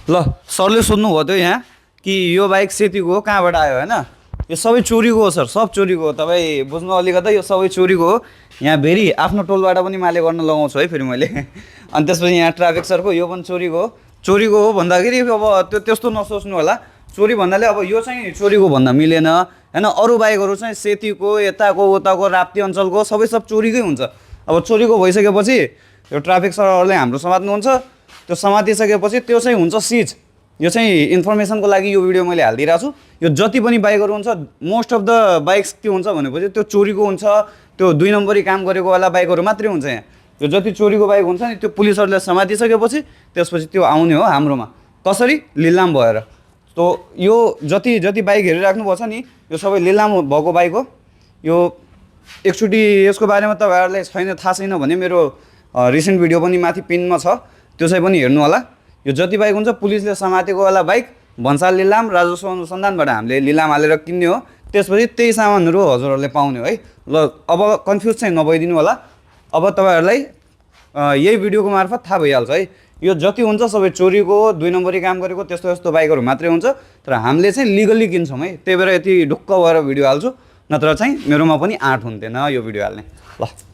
ल सरले सोध्नुभयो थियो यहाँ कि यो बाइक सेतीको हो कहाँबाट आयो होइन यो सबै चोरीको हो सर सब चोरीको हो तपाईँ बुझ्नु अलिकता यो सबै चोरीको हो यहाँ भेरी आफ्नो टोलबाट पनि माले गर्न लगाउँछु है फेरि मैले अनि त्यसपछि यहाँ ट्राफिक सरको यो पनि चोरीको हो भन्दाखेरि अब त्यो त्यस्तो नसोच्नु होला चोरी भन्नाले अब यो चाहिँ चोरीको भन्दा मिलेन होइन अरू बाइकहरू चाहिँ सेतीको यताको उताको राप्ती अञ्चलको सबै सब चोरीकै हुन्छ अब चोरीको भइसकेपछि यो ट्राफिक सरहरूले हाम्रो समात्नुहुन्छ त्यो समातिसकेपछि त्यो चाहिँ हुन्छ सिज यो चाहिँ इन्फर्मेसनको लागि यो भिडियो मैले हालिदिइरहेको छु यो जति पनि बाइकहरू हुन्छ मोस्ट अफ द बाइक्स के हुन्छ भनेपछि त्यो चोरीको हुन्छ त्यो 2 नम्बरी काम गरेको वाला बाइकहरू मात्रै हुन्छ यहाँ यो जति चोरीको बाइक हुन्छ नि त्यो पुलिसहरूले समातिसकेपछि त्यसपछि त्यो आउने हो हाम्रोमा कसरी लिलाम भएर तो यो जति बाइक हेरिराख्नु पर्छ नि यो सबै लिलाम भएको बाइक हो यो एकचोटि यसको बारेमा तपाईँहरूलाई थाहा छैन भने मेरो रिसेन्ट भिडियो पनि माथि पिनमा छ त्यो चाहिँ पनि हेर्नु होला यो जति बाइक हुन्छ पुलिसले समातेको वाला बाइक भन्साल लिलाम राजस्व अनुसन्धानबाट हामीले लिलाम हालेर किन्ने हो त्यसपछि त्यही सामानहरू हजुरहरूले पाउने हो है ल अब कन्फ्युज चाहिँ नभइदिनु होला अब तपाईँहरूलाई यही भिडियोको मार्फत थाहा भइहाल्छ है यो जति हुन्छ सबै चोरीको 2 नम्बरी काम गरेको त्यस्तो यस्तो बाइकहरू मात्रै हुन्छ तर हामीले चाहिँ लिगली किन्छौँ है त्यही भएर यति ढुक्क भएर भिडियो हाल्छु नत्र चाहिँ मेरोमा पनि आँट हुन्थेन यो भिडियो हाल्ने ल